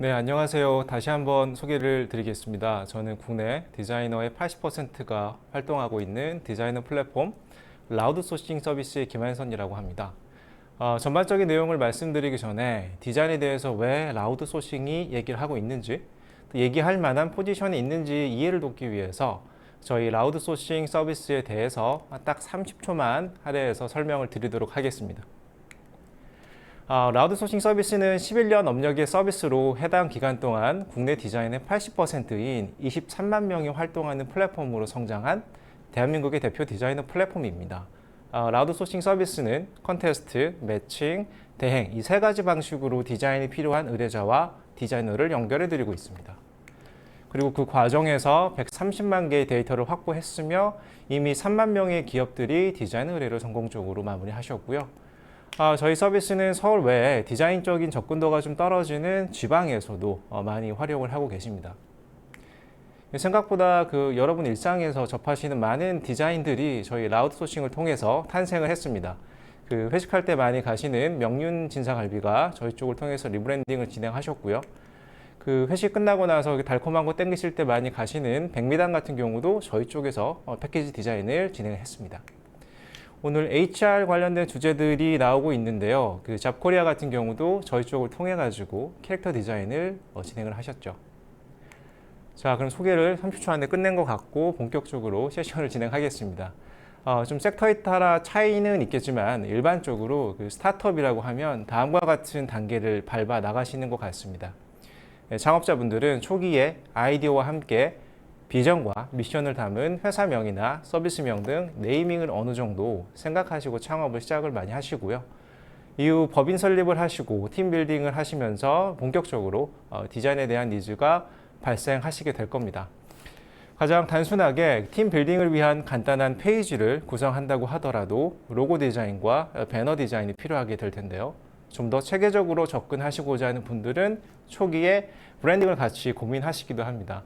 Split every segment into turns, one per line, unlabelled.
네, 안녕하세요. 다시 한번 소개를 드리겠습니다. 저는 국내 디자이너의 80%가 활동하고 있는 디자이너 플랫폼 라우드 소싱 서비스의 김한선이라고 합니다. 전반적인 내용을 말씀드리기 전에 디자인에 대해서 왜 라우드 소싱이 얘기를 하고 있는지, 또 얘기할 만한 포지션이 있는지 이해를 돕기 위해서 저희 라우드 소싱 서비스에 대해서 딱 30초만 할애해서 설명을 드리도록 하겠습니다. 라우드 소싱 서비스는 11년 업력의 서비스로 해당 기간 동안 국내 디자인의 80%인 23만 명이 활동하는 플랫폼으로 성장한 대한민국의 대표 디자이너 플랫폼입니다. 라우드 소싱 서비스는 컨테스트, 매칭, 대행 이 세 가지 방식으로 디자인이 필요한 의뢰자와 디자이너를 연결해 드리고 있습니다. 그리고 그 과정에서 130만 개의 데이터를 확보했으며 이미 3만 명의 기업들이 디자인 의뢰를 성공적으로 마무리하셨고요. 저희 서비스는 서울 외에 디자인적인 접근도가 좀 떨어지는 지방에서도 많이 활용을 하고 계십니다. 생각보다 여러분 일상에서 접하시는 많은 디자인들이 저희 라우드 소싱을 통해서 탄생을 했습니다. 회식할 때 많이 가시는 명륜 진사갈비가 저희 쪽을 통해서 리브랜딩을 진행하셨고요. 회식 끝나고 나서 달콤한 거 땡기실 때 많이 가시는 백미당 같은 경우도 저희 쪽에서 패키지 디자인을 진행했습니다. 오늘 HR 관련된 주제들이 나오고 있는데요. 잡코리아 같은 경우도 저희 쪽을 통해 가지고 캐릭터 디자인을 진행을 하셨죠. 자, 그럼 소개를 30초 안에 끝낸 것 같고 본격적으로 세션을 진행하겠습니다. 좀 섹터에 따라 차이는 있겠지만 일반적으로 스타트업이라고 하면 다음과 같은 단계를 밟아 나가시는 것 같습니다. 창업자분들은 초기에 아이디어와 함께 비전과 미션을 담은 회사명이나 서비스명 등 네이밍을 어느 정도 생각하시고 창업을 시작을 많이 하시고요. 이후 법인 설립을 하시고 팀 빌딩을 하시면서 본격적으로 디자인에 대한 니즈가 발생하시게 될 겁니다. 가장 단순하게 팀 빌딩을 위한 간단한 페이지를 구성한다고 하더라도 로고 디자인과 배너 디자인이 필요하게 될 텐데요. 좀 더 체계적으로 접근하시고자 하는 분들은 초기에 브랜딩을 같이 고민하시기도 합니다.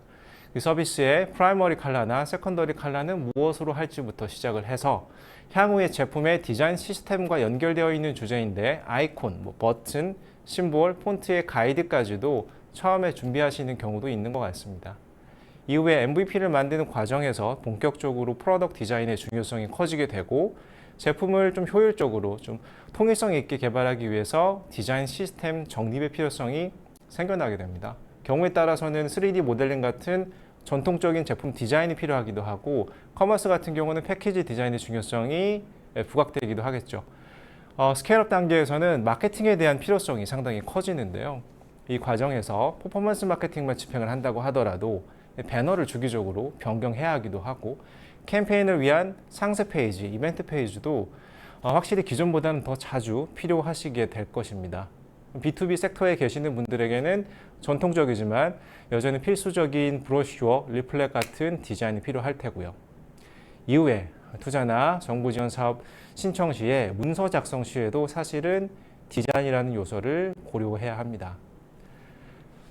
이 서비스의 프라이머리 컬러나 세컨더리 컬러는 무엇으로 할지부터 시작을 해서 향후의 제품의 디자인 시스템과 연결되어 있는 주제인데 아이콘, 버튼, 심볼, 폰트의 가이드까지도 처음에 준비하시는 경우도 있는 것 같습니다. 이후에 MVP를 만드는 과정에서 본격적으로 프로덕트 디자인의 중요성이 커지게 되고 제품을 좀 효율적으로 좀 통일성 있게 개발하기 위해서 디자인 시스템 정립의 필요성이 생겨나게 됩니다. 경우에 따라서는 3D 모델링 같은 전통적인 제품 디자인이 필요하기도 하고 커머스 같은 경우는 패키지 디자인의 중요성이 부각되기도 하겠죠. 스케일업 단계에서는 마케팅에 대한 필요성이 상당히 커지는데요. 이 과정에서 퍼포먼스 마케팅만 집행을 한다고 하더라도 배너를 주기적으로 변경해야 하기도 하고 캠페인을 위한 상세 페이지, 이벤트 페이지도 확실히 기존보다는 더 자주 필요하시게 될 것입니다. B2B 섹터에 계시는 분들에게는 전통적이지만 여전히 필수적인 브로슈어, 리플렛 같은 디자인이 필요할 테고요. 이후에 투자나 정부 지원 사업 신청 시에 문서 작성 시에도 사실은 디자인이라는 요소를 고려해야 합니다.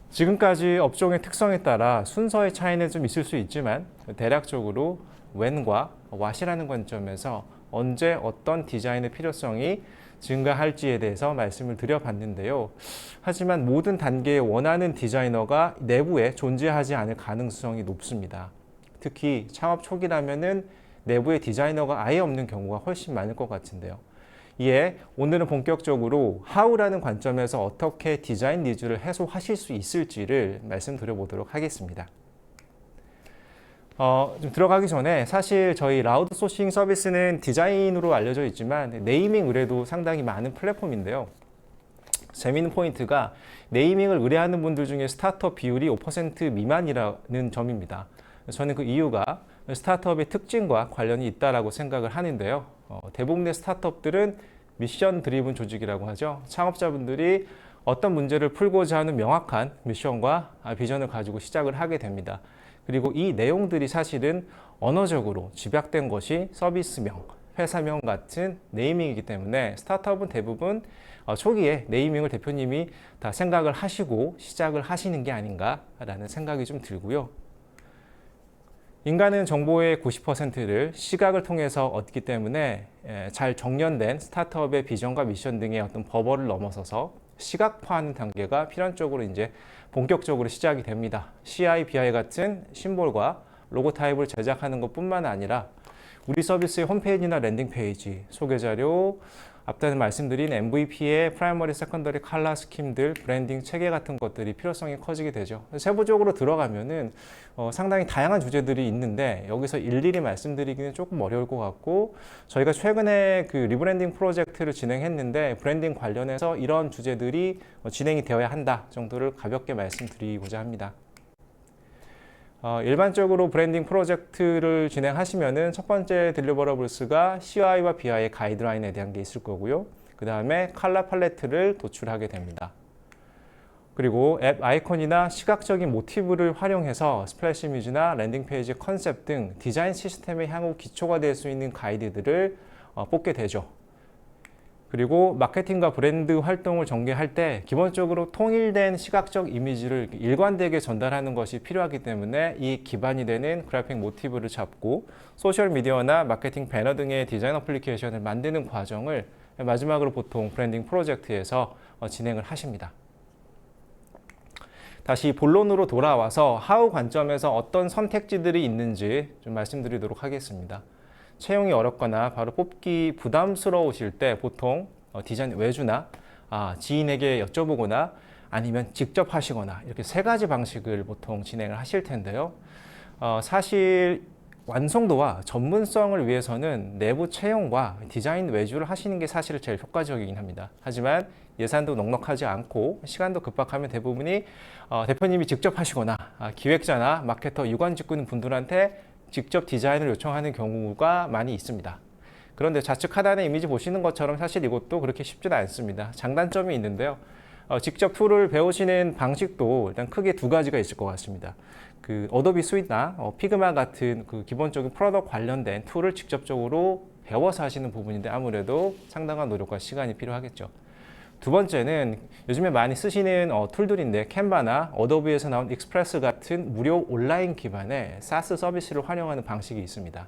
지금까지 업종의 특성에 따라 순서의 차이는 좀 있을 수 있지만 대략적으로 when과 what이라는 관점에서 언제 어떤 디자인의 필요성이 증가할지에 대해서 말씀을 드려봤는데요. 하지만 모든 단계에 원하는 디자이너가 내부에 존재하지 않을 가능성이 높습니다. 특히 창업 초기라면은 내부에 디자이너가 아예 없는 경우가 훨씬 많을 것 같은데요. 이에 오늘은 본격적으로 how라는 관점에서 어떻게 디자인 니즈를 해소하실 수 있을지를 말씀드려보도록 하겠습니다. 좀 들어가기 전에 사실 저희 라우드 소싱 서비스는 디자인으로 알려져 있지만 네이밍 의뢰도 상당히 많은 플랫폼인데요. 재미있는 포인트가 네이밍을 의뢰하는 분들 중에 스타트업 비율이 5% 미만이라는 점입니다. 저는 그 이유가 스타트업의 특징과 관련이 있다고 생각을 하는데요. 대부분의 스타트업들은 미션 드리븐 조직이라고 하죠. 창업자분들이 어떤 문제를 풀고자 하는 명확한 미션과 비전을 가지고 시작을 하게 됩니다. 그리고 이 내용들이 사실은 언어적으로 집약된 것이 서비스명, 회사명 같은 네이밍이기 때문에 스타트업은 대부분 초기에 네이밍을 대표님이 다 생각을 하시고 시작을 하시는 게 아닌가라는 생각이 좀 들고요. 인간은 정보의 90%를 시각을 통해서 얻기 때문에 잘 정연된 스타트업의 비전과 미션 등의 어떤 버버를 넘어서서 시각화하는 단계가 필연적으로 이제 본격적으로 시작이 됩니다. CI, BI 같은 심볼과 로고 타입을 제작하는 것뿐만 아니라 우리 서비스의 홈페이지나 랜딩 페이지, 소개 자료, 앞단에 말씀드린 MVP의 프라이머리, 세컨더리 컬러 스킴들, 브랜딩 체계 같은 것들이 필요성이 커지게 되죠. 세부적으로 들어가면은 상당히 다양한 주제들이 있는데 여기서 일일이 말씀드리기는 조금 어려울 것 같고, 저희가 최근에 그 리브랜딩 프로젝트를 진행했는데 브랜딩 관련해서 이런 주제들이 진행이 되어야 한다 정도를 가볍게 말씀드리고자 합니다. 일반적으로 브랜딩 프로젝트를 진행하시면은 첫 번째 딜리버러블스가 CI와 BI의 가이드라인에 대한 게 있을 거고요. 그 다음에 컬러 팔레트를 도출하게 됩니다. 그리고 앱 아이콘이나 시각적인 모티브를 활용해서 스플래시 이미지나 랜딩 페이지 컨셉 등 디자인 시스템의 향후 기초가 될 수 있는 가이드들을 뽑게 되죠. 그리고 마케팅과 브랜드 활동을 전개할 때 기본적으로 통일된 시각적 이미지를 일관되게 전달하는 것이 필요하기 때문에 이 기반이 되는 그래픽 모티브를 잡고 소셜미디어나 마케팅 배너 등의 디자인 어플리케이션을 만드는 과정을 마지막으로 보통 브랜딩 프로젝트에서 진행을 하십니다. 다시 본론으로 돌아와서 하우 관점에서 어떤 선택지들이 있는지 좀 말씀드리도록 하겠습니다. 채용이 어렵거나 바로 뽑기 부담스러우실 때 보통 디자인 외주나 지인에게 여쭤보거나 아니면 직접 하시거나 이렇게 세 가지 방식을 보통 진행을 하실 텐데요. 사실 완성도와 전문성을 위해서는 내부 채용과 디자인 외주를 하시는 게 사실 제일 효과적이긴 합니다. 하지만 예산도 넉넉하지 않고 시간도 급박하면 대부분이 대표님이 직접 하시거나 기획자나 마케터, 유관 짓고 분들한테 직접 디자인을 요청하는 경우가 많이 있습니다. 그런데 좌측 하단의 이미지 보시는 것처럼 사실 이것도 그렇게 쉽지는 않습니다. 장단점이 있는데요. 직접 툴을 배우시는 방식도 일단 크게 두 가지가 있을 것 같습니다. 그 어도비 스윗나 피그마 같은 그 기본적인 프로덕트 관련된 툴을 직접적으로 배워서 하시는 부분인데 아무래도 상당한 노력과 시간이 필요하겠죠. 두 번째는 요즘에 많이 쓰시는 툴들인데 캔바나 어도비에서 나온 익스프레스 같은 무료 온라인 기반의 SaaS 서비스를 활용하는 방식이 있습니다.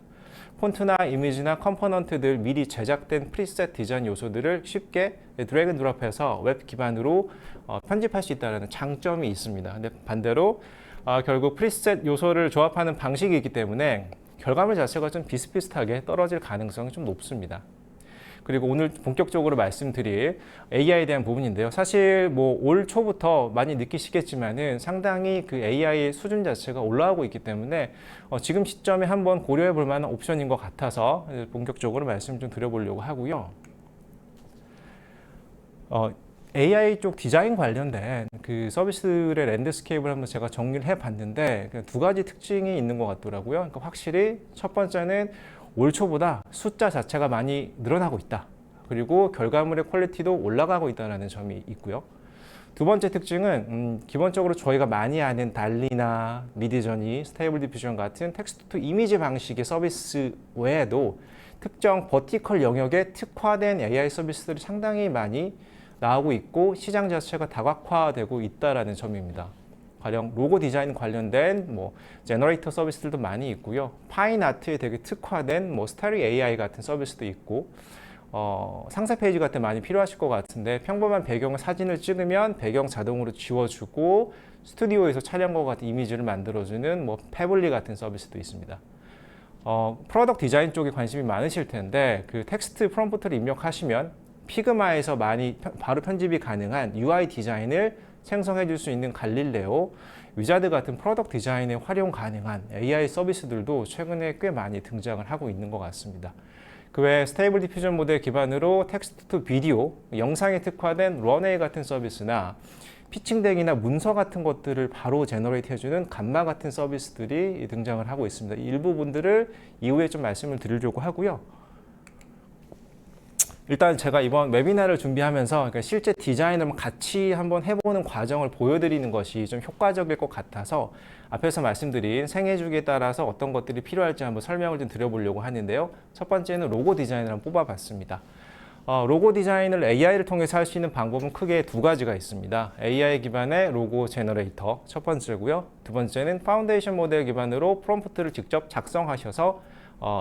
폰트나 이미지나 컴포넌트들 미리 제작된 프리셋 디자인 요소들을 쉽게 드래그 앤 드롭해서 웹 기반으로 편집할 수 있다는 장점이 있습니다. 근데 반대로 결국 프리셋 요소를 조합하는 방식이 있기 때문에 결과물 자체가 좀 비슷비슷하게 떨어질 가능성이 좀 높습니다. 그리고 오늘 본격적으로 말씀드릴 AI에 대한 부분인데요. 사실 뭐 올 초부터 많이 느끼시겠지만은 상당히 그 AI의 수준 자체가 올라가고 있기 때문에 지금 시점에 한번 고려해 볼 만한 옵션인 것 같아서 본격적으로 말씀 좀 드려보려고 하고요. AI 쪽 디자인 관련된 그 서비스의 랜드스케이프를 한번 제가 정리를 해봤는데 두 가지 특징이 있는 것 같더라고요. 그러니까 확실히 첫 번째는 올 초보다 숫자 자체가 많이 늘어나고 있다. 그리고 결과물의 퀄리티도 올라가고 있다는 점이 있고요. 두 번째 특징은 기본적으로 저희가 많이 아는 달리나 미드저니, 스테이블 디퓨전 같은 텍스트 투 이미지 방식의 서비스 외에도 특정 버티컬 영역에 특화된 AI 서비스들이 상당히 많이 나오고 있고 시장 자체가 다각화되고 있다는 점입니다. 가령 로고 디자인 관련된 제너레이터 서비스들도 많이 있고요. 파인 아트에 되게 특화된 스타리 AI 같은 서비스도 있고 상세 페이지 같은 많이 필요하실 것 같은데 평범한 배경 사진을 찍으면 배경 자동으로 지워주고 스튜디오에서 촬영과 같은 이미지를 만들어주는 패블리 같은 서비스도 있습니다. 프로덕트 디자인 쪽에 관심이 많으실 텐데 그 텍스트 프롬프트를 입력하시면 피그마에서 많이 바로 편집이 가능한 UI 디자인을 생성해 줄 수 있는 갈릴레오, 위자드 같은 프로덕트 디자인에 활용 가능한 AI 서비스들도 최근에 꽤 많이 등장을 하고 있는 것 같습니다. 그 외에 스테이블 디퓨전 모델 기반으로 텍스트 투 비디오, 영상에 특화된 런웨이 같은 서비스나 피칭덱이나 문서 같은 것들을 바로 제너레이트 해주는 감마 같은 서비스들이 등장을 하고 있습니다. 이 일부분들을 이후에 좀 말씀을 드리려고 하고요. 일단 제가 이번 웨비나를 준비하면서 실제 디자인을 같이 한번 해보는 과정을 보여드리는 것이 좀 효과적일 것 같아서 앞에서 말씀드린 생애주기에 따라서 어떤 것들이 필요할지 한번 설명을 좀 드려보려고 하는데요. 첫 번째는 로고 디자인을 한번 뽑아봤습니다. 로고 디자인을 AI를 통해서 할 수 있는 방법은 크게 두 가지가 있습니다. AI 기반의 로고 제너레이터 첫 번째고요. 두 번째는 파운데이션 모델 기반으로 프롬프트를 직접 작성하셔서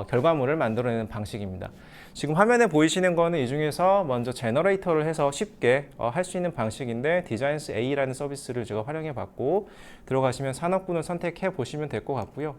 결과물을 만들어내는 방식입니다. 지금 화면에 보이시는 거는 이 중에서 먼저 제너레이터를 해서 쉽게 할 수 있는 방식인데 디자인스 A라는 서비스를 제가 활용해 봤고 들어가시면 산업군을 선택해 보시면 될 것 같고요.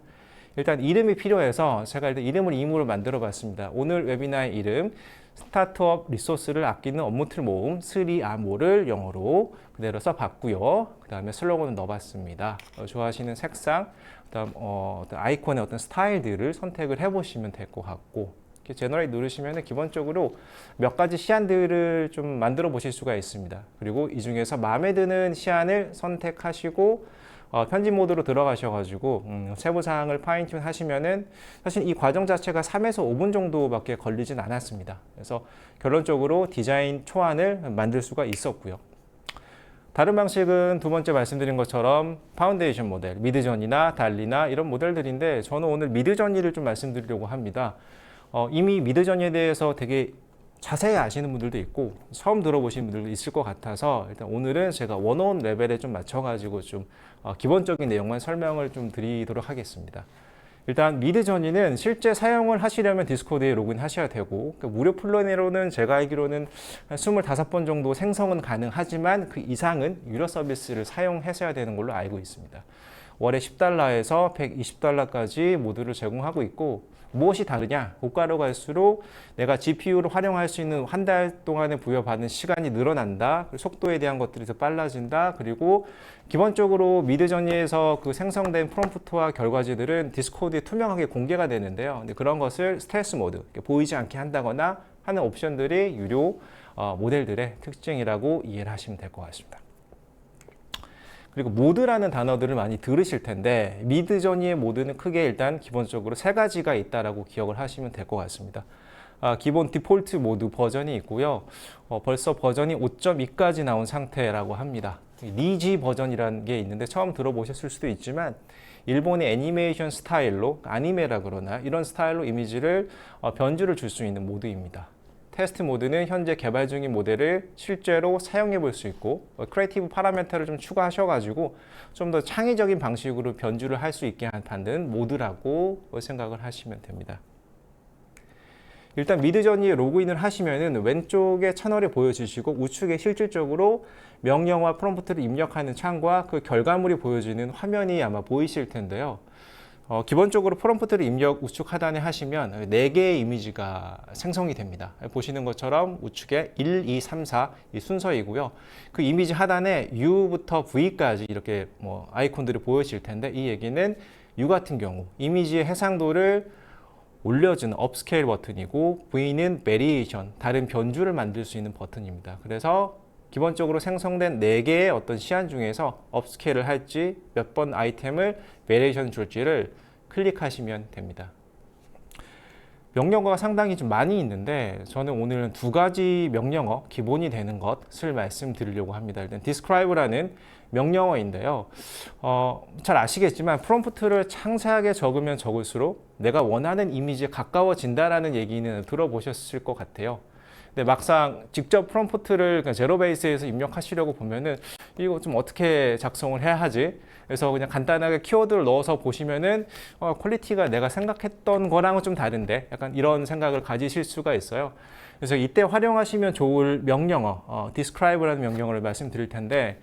일단 이름이 필요해서 제가 일단 이름을 임의로 만들어 봤습니다. 오늘 웨비나의 이름 스타트업 리소스를 아끼는 업무 틀 모음 3아모를 영어로 그대로 써봤고요. 그 다음에 슬로건을 넣어봤습니다. 좋아하시는 색상, 그다음 어떤 아이콘의 어떤 스타일들을 선택을 해보시면 될 것 같고 이렇게 제너레이트 누르시면 기본적으로 몇 가지 시안들을 좀 만들어 보실 수가 있습니다. 그리고 이 중에서 마음에 드는 시안을 선택하시고 편집 모드로 들어가셔가지고 세부사항을 파인튠 하시면은 사실 이 과정 자체가 3에서 5분 정도밖에 걸리진 않았습니다. 그래서 결론적으로 디자인 초안을 만들 수가 있었고요. 다른 방식은 두 번째 말씀드린 것처럼 파운데이션 모델, 미드저니나 달리나 이런 모델들인데 저는 오늘 미드저니를 좀 말씀드리려고 합니다. 이미 미드저니에 대해서 되게 자세히 아시는 분들도 있고 처음 들어보시는 분들도 있을 것 같아서 일단 오늘은 제가 원어원 레벨에 좀 맞춰가지고 좀 기본적인 내용만 설명을 좀 드리도록 하겠습니다. 일단 미드저니는 실제 사용을 하시려면 디스코드에 로그인 하셔야 되고 무료 플랜으로는 제가 알기로는 한 25번 정도 생성은 가능하지만 그 이상은 유료 서비스를 사용하셔야 되는 걸로 알고 있습니다. 월에 $10에서 $120까지 모두를 제공하고 있고 무엇이 다르냐? 고가로 갈수록 내가 GPU를 활용할 수 있는 한 달 동안에 부여받는 시간이 늘어난다. 속도에 대한 것들이 더 빨라진다. 그리고 기본적으로 미드저니에서 그 생성된 프롬프트와 결과지들은 디스코드에 투명하게 공개가 되는데요. 근데 그런 것을 스텔스 모드, 보이지 않게 한다거나 하는 옵션들이 유료 모델들의 특징이라고 이해를 하시면 될 것 같습니다. 그리고 모드라는 단어들을 많이 들으실 텐데 미드저니의 모드는 크게 일단 기본적으로 세 가지가 있다라고 기억을 하시면 될 것 같습니다. 기본 디폴트 모드 버전이 있고요. 벌써 버전이 5.2까지 나온 상태라고 합니다. 니지 버전이라는 게 있는데 처음 들어보셨을 수도 있지만 일본의 애니메이션 스타일로 아니메라 그러나 이런 스타일로 이미지를 변주를 줄 수 있는 모드입니다. 테스트 모드는 현재 개발 중인 모델을 실제로 사용해 볼 수 있고 크리에이티브 파라미터를 좀 추가하셔가지고 좀 더 창의적인 방식으로 변주를 할 수 있게 하는 모드라고 생각을 하시면 됩니다. 일단 미드저니에 로그인을 하시면은 왼쪽에 채널이 보여지시고 우측에 실질적으로 명령어와 프롬프트를 입력하는 창과 그 결과물이 보여지는 화면이 아마 보이실 텐데요. 기본적으로 프롬프트를 입력 우측 하단에 하시면 4개의 이미지가 생성이 됩니다. 보시는 것처럼 우측에 1, 2, 3, 4 이 순서이고요. 그 이미지 하단에 U부터 V까지 이렇게 아이콘들이 보여질 텐데 이 얘기는 U 같은 경우 이미지의 해상도를 올려주는 업스케일 버튼이고 V는 베리에이션, 다른 변주를 만들 수 있는 버튼입니다. 그래서 기본적으로 생성된 4개의 어떤 시안 중에서 업스케일을 할지 몇 번 아이템을 베리에이션 줄지를 클릭하시면 됩니다. 명령어가 상당히 좀 많이 있는데 저는 오늘은 2가지 명령어 기본이 되는 것을 말씀드리려고 합니다. 일단 describe라는 명령어인데요. 잘 아시겠지만 프롬프트를 상세하게 적으면 적을수록 내가 원하는 이미지에 가까워진다라는 얘기는 들어보셨을 것 같아요. 근데 막상 직접 프롬프트를 제로 베이스에서 입력하시려고 보면은 이거 좀 어떻게 작성을 해야 하지? 그래서 그냥 간단하게 키워드를 넣어서 보시면은 퀄리티가 내가 생각했던 거랑은 좀 다른데 약간 이런 생각을 가지실 수가 있어요. 그래서 이때 활용하시면 좋을 명령어, describe라는 명령어를 말씀드릴 텐데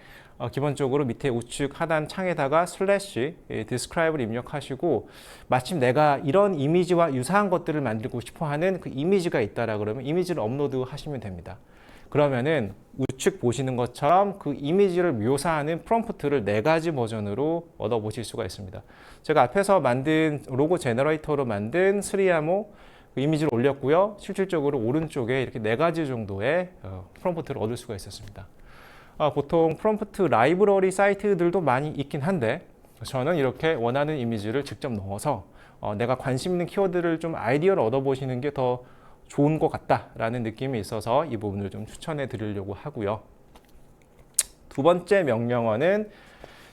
기본적으로 밑에 우측 하단 창에다가 슬래시 describe를 입력하시고 마침 내가 이런 이미지와 유사한 것들을 만들고 싶어 하는 그 이미지가 있다라 그러면 이미지를 업로드 하시면 됩니다. 그러면은 우측 보시는 것처럼 그 이미지를 묘사하는 프롬프트를 4가지 버전으로 얻어보실 수가 있습니다. 제가 앞에서 만든 로고 제너레이터로 만든 3아모 그 이미지를 올렸고요. 실질적으로 오른쪽에 이렇게 4가지 정도의 프롬프트를 얻을 수가 있었습니다. 보통 프롬프트 라이브러리 사이트들도 많이 있긴 한데 저는 이렇게 원하는 이미지를 직접 넣어서 내가 관심 있는 키워드를 좀 아이디어를 얻어보시는 게 더 좋은 것 같다라는 느낌이 있어서 이 부분을 좀 추천해 드리려고 하고요. 두 번째 명령어는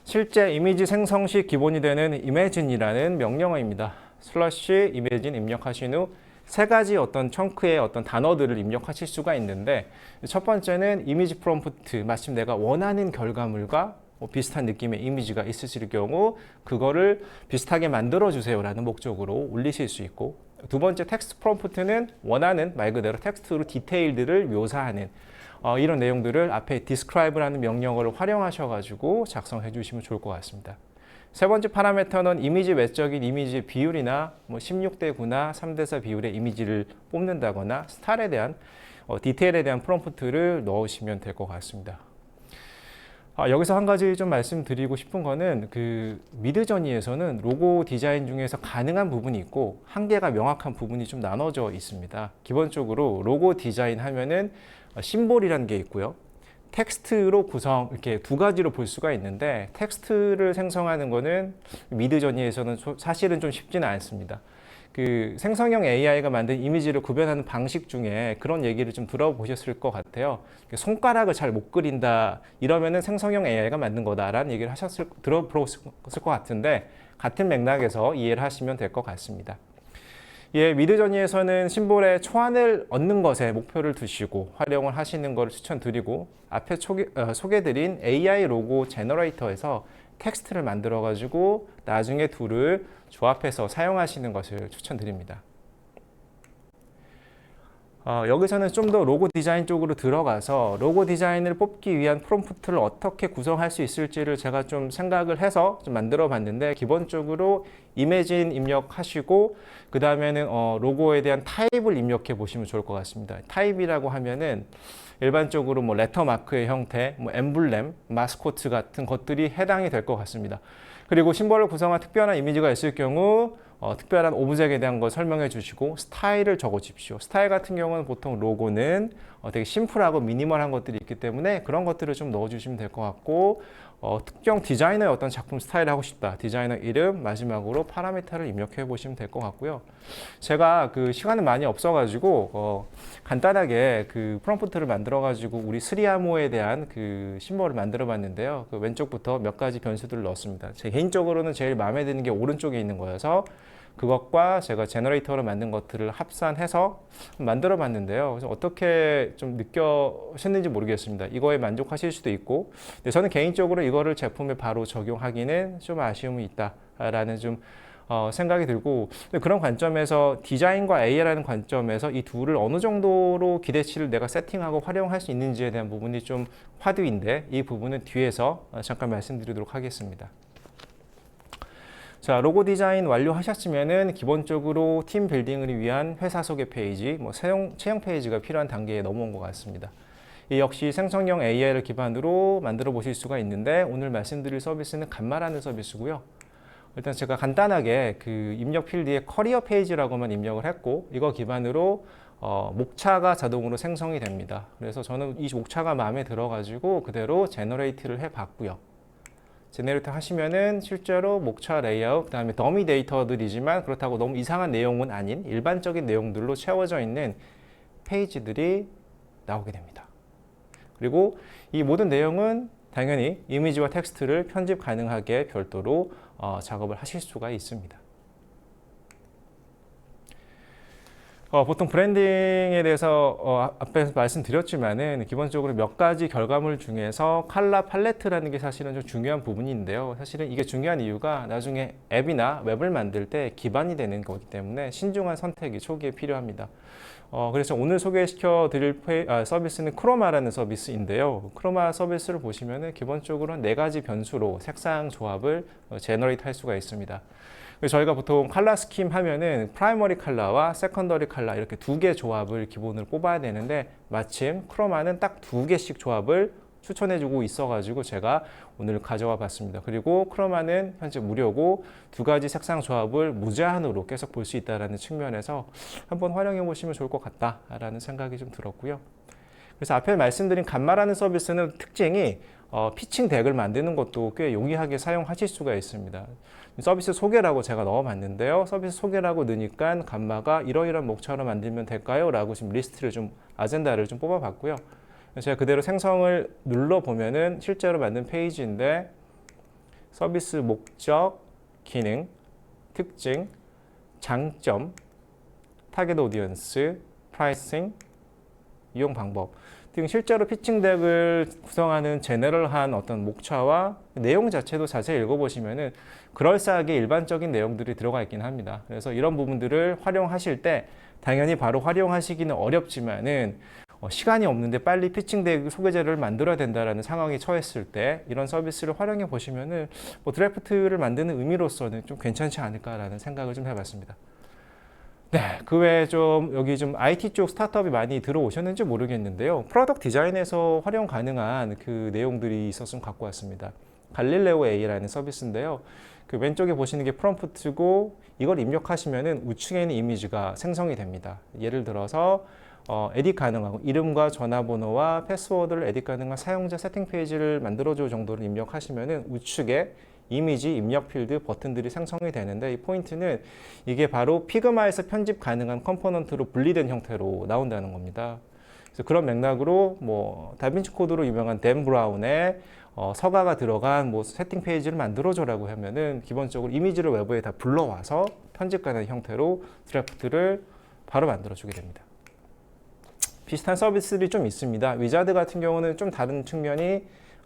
실제 이미지 생성 시 기본이 되는 imagine이라는 명령어입니다. 슬러시 imagine 입력하신 후 3가지 어떤 청크의 어떤 단어들을 입력하실 수가 있는데 첫 번째는 이미지 프롬프트, 마침 내가 원하는 결과물과 비슷한 느낌의 이미지가 있으실 경우 그거를 비슷하게 만들어 주세요라는 목적으로 올리실 수 있고 두 번째 텍스트 프롬프트는 원하는 말 그대로 텍스트로 디테일들을 묘사하는 이런 내용들을 앞에 describe라는 명령어를 활용하셔가지고 작성해 주시면 좋을 것 같습니다. 세 번째 파라미터는 이미지 외적인 이미지의 비율이나 16대 9나 3대 4 비율의 이미지를 뽑는다거나 스타일에 대한 디테일에 대한 프롬프트를 넣으시면 될 것 같습니다. 여기서 한 가지 좀 말씀드리고 싶은 거는 그 미드저니에서는 로고 디자인 중에서 가능한 부분이 있고 한계가 명확한 부분이 좀 나눠져 있습니다. 기본적으로 로고 디자인 하면은 심볼이라는 게 있고요. 텍스트로 구성 이렇게 두 가지로 볼 수가 있는데 텍스트를 생성하는 거는 미드저니에서는 사실은 좀 쉽지는 않습니다. 그 생성형 AI가 만든 이미지를 구별하는 방식 중에 그런 얘기를 좀 들어보셨을 것 같아요. 손가락을 잘 못 그린다 이러면은 생성형 AI가 만든 거다라는 얘기를 들어보셨을 것 같은데 같은 맥락에서 이해를 하시면 될 것 같습니다. 예, 미드저니에서는 심볼의 초안을 얻는 것에 목표를 두시고 활용을 하시는 것을 추천드리고 앞에 소개드린 AI 로고 제너레이터에서 텍스트를 만들어 가지고 나중에 둘을 조합해서 사용하시는 것을 추천드립니다. 여기서는 좀 더 로고 디자인 쪽으로 들어가서 로고 디자인을 뽑기 위한 프롬프트를 어떻게 구성할 수 있을지를 제가 좀 생각을 해서 좀 만들어 봤는데 기본적으로 이미진 입력하시고 그 다음에는 로고에 대한 타입을 입력해 보시면 좋을 것 같습니다. 타입이라고 하면은 일반적으로 레터 마크의 형태, 엠블렘, 마스코트 같은 것들이 해당이 될 것 같습니다. 그리고 심볼을 구성한 특별한 이미지가 있을 경우 특별한 오브젝에 대한 걸 설명해 주시고 스타일을 적어 주십시오. 스타일 같은 경우는 보통 로고는 되게 심플하고 미니멀한 것들이 있기 때문에 그런 것들을 좀 넣어 주시면 될 것 같고 특정 디자이너의 어떤 작품 스타일을 하고 싶다. 디자이너 이름 마지막으로 파라미터를 입력해 보시면 될 것 같고요. 제가 그 시간은 많이 없어가지고 간단하게 그 프롬프트를 만들어가지고 우리 스리아모에 대한 그 심볼을 만들어 봤는데요. 그 왼쪽부터 몇 가지 변수들을 넣었습니다. 제 개인적으로는 제일 마음에 드는 게 오른쪽에 있는 거여서 그것과 제가 제너레이터로 만든 것들을 합산해서 만들어 봤는데요. 그래서 어떻게 좀 느껴셨는지 모르겠습니다. 이거에 만족하실 수도 있고, 근데 저는 개인적으로 이거를 제품에 바로 적용하기는 좀 아쉬움이 있다라는 좀 생각이 들고, 그런 관점에서 디자인과 AI라는 관점에서 이 둘을 어느 정도로 기대치를 내가 세팅하고 활용할 수 있는지에 대한 부분이 좀 화두인데 이 부분은 뒤에서 잠깐 말씀드리도록 하겠습니다. 자, 로고 디자인 완료하셨으면은 기본적으로 팀 빌딩을 위한 회사 소개 페이지, 채용 페이지가 필요한 단계에 넘어온 것 같습니다. 이 역시 생성형 AI를 기반으로 만들어 보실 수가 있는데 오늘 말씀드릴 서비스는 간마라는 서비스고요. 일단 제가 간단하게 그 입력 필드에 커리어 페이지라고만 입력을 했고 이거 기반으로 목차가 자동으로 생성이 됩니다. 그래서 저는 이 목차가 마음에 들어가지고 그대로 제너레이트를 해봤고요. 제너레이터 하시면은 실제로 목차 레이아웃, 그 다음에 더미 데이터들이지만 그렇다고 너무 이상한 내용은 아닌 일반적인 내용들로 채워져 있는 페이지들이 나오게 됩니다. 그리고 이 모든 내용은 당연히 이미지와 텍스트를 편집 가능하게 별도로 작업을 하실 수가 있습니다. 보통 브랜딩에 대해서 앞에서 말씀드렸지만은 기본적으로 몇 가지 결과물 중에서 컬러 팔레트라는 게 사실은 좀 중요한 부분인데요. 사실은 이게 중요한 이유가 나중에 앱이나 웹을 만들 때 기반이 되는 거기 때문에 신중한 선택이 초기에 필요합니다. 그래서 오늘 소개시켜 드릴 서비스는 크로마라는 서비스인데요. 크로마 서비스를 보시면은 기본적으로 4가지 변수로 색상 조합을 제너레이트 할 수가 있습니다. 저희가 보통 컬러 스킴 하면은 프라이머리 컬러와 세컨더리 컬러 이렇게 2개 조합을 기본으로 뽑아야 되는데 마침 크로마는 딱 2개씩 조합을 추천해주고 있어가지고 제가 오늘 가져와 봤습니다. 그리고 크로마는 현재 무료고 2가지 색상 조합을 무제한으로 계속 볼 수 있다는 측면에서 한번 활용해 보시면 좋을 것 같다라는 생각이 좀 들었고요. 그래서 앞에 말씀드린 간마라는 서비스는 특징이 피칭 덱을 만드는 것도 꽤 용이하게 사용하실 수가 있습니다. 서비스 소개라고 제가 넣어봤는데요. 서비스 소개라고 넣으니까 간마가 이러이러한 목차로 만들면 될까요? 라고 지금 리스트를 좀 아젠다를 좀 뽑아봤고요. 제가 그대로 생성을 눌러보면은 실제로 만든 페이지인데 서비스 목적, 기능, 특징, 장점, 타겟 오디언스, 프라이싱, 이용 방법 등 실제로 피칭 덱을 구성하는 제너럴한 어떤 목차와 내용 자체도 자세히 읽어보시면은 그럴싸하게 일반적인 내용들이 들어가 있긴 합니다. 그래서 이런 부분들을 활용하실 때 당연히 바로 활용하시기는 어렵지만은 시간이 없는데 빨리 피칭 덱 소개제를 만들어야 된다라는 상황에 처했을 때 이런 서비스를 활용해 보시면은 뭐 드래프트를 만드는 의미로서는 좀 괜찮지 않을까라는 생각을 좀 해봤습니다. 네, 그 외에 좀 여기 좀 IT 쪽 스타트업이 많이 들어오셨는지 모르겠는데요. 프로덕트 디자인에서 활용 가능한 그 내용들이 있었으면 갖고 왔습니다. 갈릴레오 A라는 서비스인데요. 그 왼쪽에 보시는 게 프롬프트고 이걸 입력하시면은 우측에 있는 이미지가 생성이 됩니다. 예를 들어서 에딧 가능하고 이름과 전화번호와 패스워드를 에딧 가능한 사용자 세팅 페이지를 만들어줄 정도로 입력하시면은 우측에 이미지 입력 필드 버튼들이 생성이 되는데 이 포인트는 이게 바로 피그마에서 편집 가능한 컴포넌트로 분리된 형태로 나온다는 겁니다. 그래서 그런 맥락으로 뭐 다빈치 코드로 유명한 댄 브라운의 서가가 들어간 뭐 세팅 페이지를 만들어줘라고 하면은 기본적으로 이미지를 외부에 다 불러와서 편집 가능한 형태로 드래프트를 바로 만들어주게 됩니다. 비슷한 서비스들이 좀 있습니다. 위자드 같은 경우는 좀 다른 측면이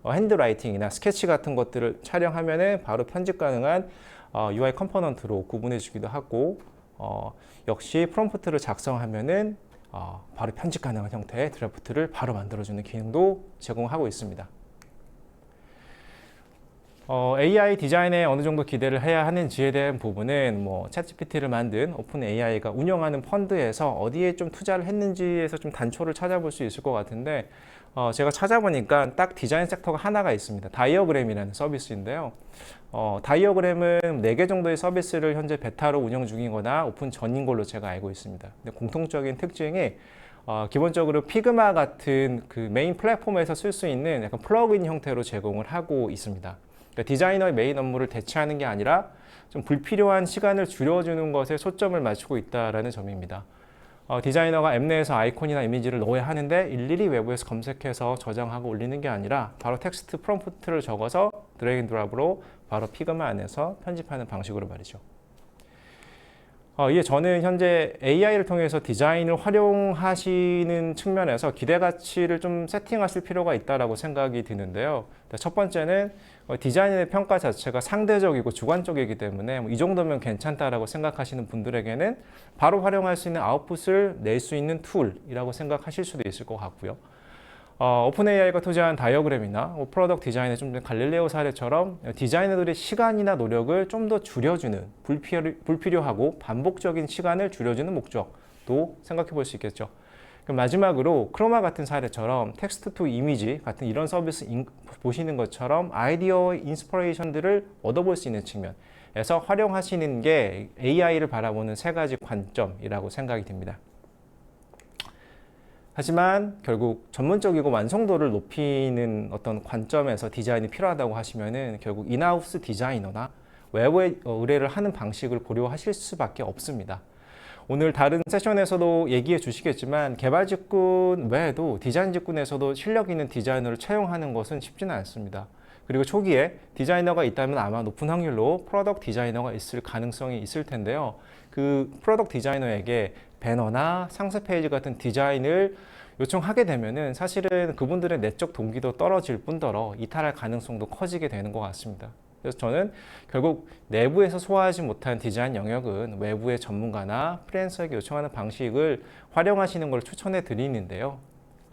핸드라이팅이나 스케치 같은 것들을 촬영하면 바로 편집 가능한 UI 컴포넌트로 구분해 주기도 하고 역시 프롬프트를 작성하면 바로 편집 가능한 형태의 드래프트를 바로 만들어주는 기능도 제공하고 있습니다. AI 디자인에 어느 정도 기대를 해야 하는지에 대한 부분은 뭐 챗GPT를 만든 오픈 AI가 운영하는 펀드에서 어디에 좀 투자를 했는지에서 좀 단초를 찾아볼 수 있을 것 같은데 제가 찾아보니까 딱 디자인 섹터가 하나가 있습니다. 다이어그램이라는 서비스인데요. 다이어그램은 4개 정도의 서비스를 현재 베타로 운영 중이거나 오픈 전인 걸로 제가 알고 있습니다. 근데 공통적인 특징이 기본적으로 피그마 같은 그 메인 플랫폼에서 쓸 수 있는 약간 플러그인 형태로 제공을 하고 있습니다. 그러니까 디자이너의 메인 업무를 대체하는 게 아니라 좀 불필요한 시간을 줄여주는 것에 초점을 맞추고 있다는 점입니다. 디자이너가 앱 내에서 아이콘이나 이미지를 넣어야 하는데 일일이 외부에서 검색해서 저장하고 올리는 게 아니라 바로 텍스트 프롬프트를 적어서 드래그 앤 드랍으로 바로 피그마 안에서 편집하는 방식으로 말이죠. 이게 저는 현재 AI를 통해서 디자인을 활용하시는 측면에서 기대가치를 좀 세팅하실 필요가 있다고 생각이 드는데요. 첫 번째는 디자인의 평가 자체가 상대적이고 주관적이기 때문에 이 정도면 괜찮다라고 생각하시는 분들에게는 바로 활용할 수 있는 아웃풋을 낼 수 있는 툴이라고 생각하실 수도 있을 것 같고요. 오픈 AI가 투자한 다이어그램이나 프로덕트 디자인의 좀 갈릴레오 사례처럼 디자이너들의 시간이나 노력을 좀 더 줄여주는 불필요하고 반복적인 시간을 줄여주는 목적도 생각해 볼 수 있겠죠. 그럼 마지막으로 크로마 같은 사례처럼 텍스트 투 이미지 같은 이런 서비스 보시는 것처럼 아이디어 인스퍼레이션들을 얻어볼 수 있는 측면에서 활용하시는 게 AI를 바라보는 3가지 관점이라고 생각이 듭니다. 하지만 결국 전문적이고 완성도를 높이는 어떤 관점에서 디자인이 필요하다고 하시면은 결국 인하우스 디자이너나 외부에 의뢰를 하는 방식을 고려하실 수밖에 없습니다. 오늘 다른 세션에서도 얘기해 주시겠지만 개발 직군 외에도 디자인 직군에서도 실력 있는 디자이너를 채용하는 것은 쉽지는 않습니다. 그리고 초기에 디자이너가 있다면 아마 높은 확률로 프로덕트 디자이너가 있을 가능성이 있을 텐데요. 그 프로덕트 디자이너에게 배너나 상세 페이지 같은 디자인을 요청하게 되면은 사실은 그분들의 내적 동기도 떨어질 뿐더러 이탈할 가능성도 커지게 되는 것 같습니다. 그래서 저는 결국 내부에서 소화하지 못한 디자인 영역은 외부의 전문가나 프리랜서에게 요청하는 방식을 활용하시는 걸 추천해 드리는데요.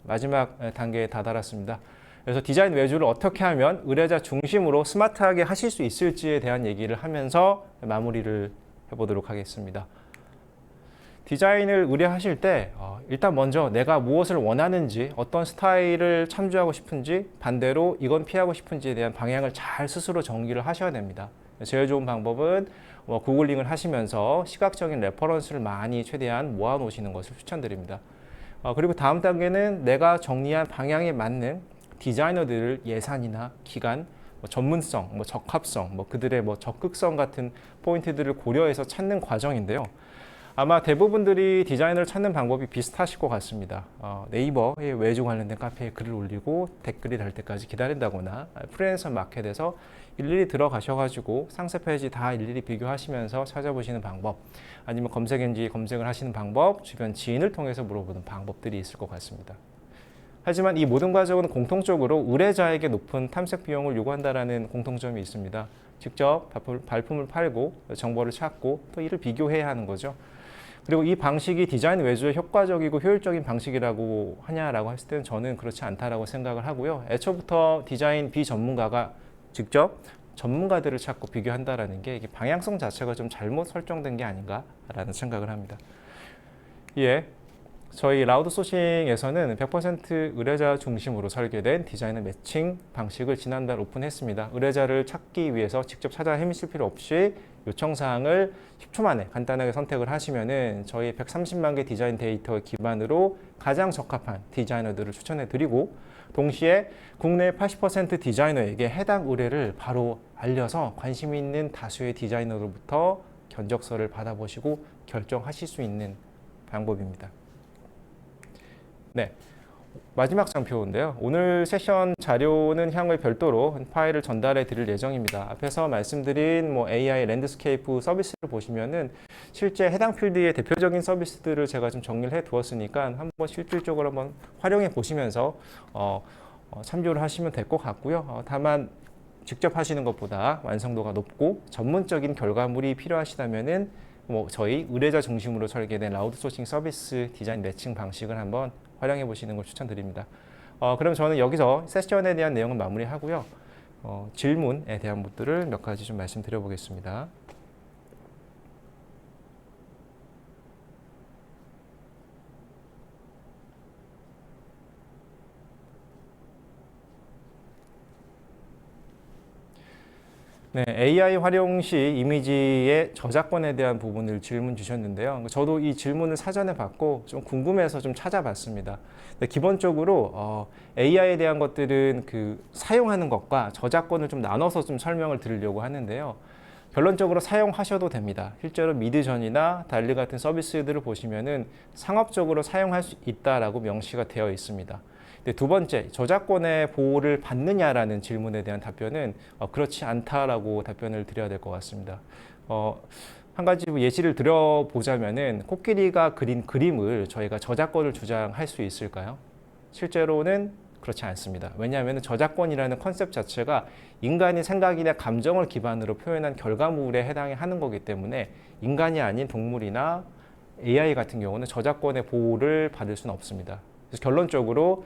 마지막 단계에 다다랐습니다. 그래서 디자인 외주를 어떻게 하면 의뢰자 중심으로 스마트하게 하실 수 있을지에 대한 얘기를 하면서 마무리를 해보도록 하겠습니다. 디자인을 의뢰하실 때 일단 먼저 내가 무엇을 원하는지, 어떤 스타일을 참조하고 싶은지, 반대로 이건 피하고 싶은지에 대한 방향을 잘 스스로 정리를 하셔야 됩니다. 제일 좋은 방법은 구글링을 하시면서 시각적인 레퍼런스를 많이 최대한 모아 놓으시는 것을 추천드립니다. 그리고 다음 단계는 내가 정리한 방향에 맞는 디자이너들을 예산이나 기간, 전문성, 적합성, 그들의 적극성 같은 포인트들을 고려해서 찾는 과정인데요. 아마 대부분들이 디자인을 찾는 방법이 비슷하실 것 같습니다. 네이버에 외주 관련된 카페에 글을 올리고 댓글이 달 때까지 기다린다거나 프리랜서 마켓에서 일일이 들어가셔가지고 상세 페이지 다 일일이 비교하시면서 찾아보시는 방법, 아니면 검색 엔진 검색을 하시는 방법, 주변 지인을 통해서 물어보는 방법들이 있을 것 같습니다. 하지만 이 모든 과정은 공통적으로 의뢰자에게 높은 탐색 비용을 요구한다라는 공통점이 있습니다. 직접 발품을 팔고 정보를 찾고 또 이를 비교해야 하는 거죠. 그리고 이 방식이 디자인 외주에 효과적이고 효율적인 방식이라고 하냐라고 했을 때는 저는 그렇지 않다라고 생각을 하고요. 애초부터 디자인 비전문가가 직접 전문가들을 찾고 비교한다라는 게 이게 방향성 자체가 좀 잘못 설정된 게 아닌가라는 생각을 합니다. 예, 저희 라우드 소싱에서는 100% 의뢰자 중심으로 설계된 디자이너 매칭 방식을 지난달 오픈했습니다. 의뢰자를 찾기 위해서 직접 찾아 헤매실 필요 없이 요청사항을 10초 만에 간단하게 선택을 하시면은 저희 130만 개 디자인 데이터 기반으로 가장 적합한 디자이너들을 추천해 드리고 동시에 국내 80% 디자이너에게 해당 의뢰를 바로 알려서 관심 있는 다수의 디자이너로부터 견적서를 받아보시고 결정하실 수 있는 방법입니다. 네, 마지막 장표인데요. 오늘 세션 자료는 향후에 별도로 파일을 전달해 드릴 예정입니다. 앞에서 말씀드린 AI 랜드스케이프 서비스를 보시면은 실제 해당 필드의 대표적인 서비스들을 제가 좀 정리를 해 두었으니까 한번 실질적으로 한번 활용해 보시면서 참조를 하시면 될 것 같고요. 다만 직접 하시는 것보다 완성도가 높고 전문적인 결과물이 필요하시다면은 저희 의뢰자 중심으로 설계된 라우드 소싱 서비스 디자인 매칭 방식을 한번 활용해 보시는 걸 추천드립니다. 그럼 저는 여기서 세션에 대한 내용은 마무리하고요. 질문에 대한 것들을 몇 가지 좀 말씀드려 보겠습니다. 네, AI 활용 시 이미지의 저작권에 대한 부분을 질문 주셨는데요. 저도 이 질문을 사전에 받고 좀 궁금해서 좀 찾아봤습니다. 기본적으로 AI에 대한 것들은 사용하는 것과 저작권을 좀 나눠서 좀 설명을 드리려고 하는데요. 결론적으로 사용하셔도 됩니다. 실제로 미드전이나 달리 같은 서비스들을 보시면은 상업적으로 사용할 수 있다라고 명시가 되어 있습니다. 두 번째, 저작권의 보호를 받느냐라는 질문에 대한 답변은 그렇지 않다라고 답변을 드려야 될 것 같습니다. 한 가지 예시를 들어보자면은 코끼리가 그린 그림을 저희가 저작권을 주장할 수 있을까요? 실제로는 그렇지 않습니다. 왜냐하면 저작권이라는 컨셉 자체가 인간의 생각이나 감정을 기반으로 표현한 결과물에 해당하는 거기 때문에 인간이 아닌 동물이나 AI 같은 경우는 저작권의 보호를 받을 수는 없습니다. 그래서 결론적으로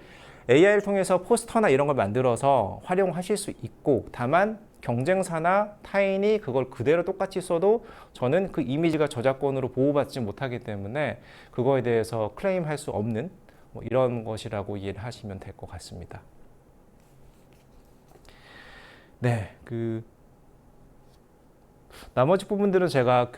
AI를 통해서 포스터나 이런 걸 만들어서 활용하실 수 있고 다만 경쟁사나 타인이 그걸 그대로 똑같이 써도 저는 그 이미지가 저작권으로 보호받지 못하기 때문에 그거에 대해서 클레임할 수 없는 이런 것이라고 이해를 하시면 될 것 같습니다. 네, 나머지 부분들은 제가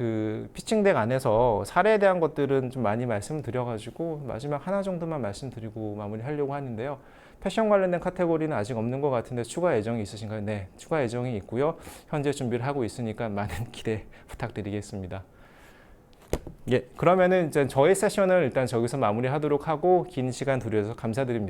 피칭덱 안에서 사례에 대한 것들은 좀 많이 말씀드려가지고 마지막 하나 정도만 말씀드리고 마무리하려고 하는데요. 패션 관련된 카테고리는 아직 없는 것 같은데 추가 예정이 있으신가요? 네, 추가 예정이 있고요. 현재 준비를 하고 있으니까 많은 기대 부탁드리겠습니다. 예, 그러면은 이제 저의 세션을 일단 저기서 마무리하도록 하고 긴 시간 들여서 감사드립니다.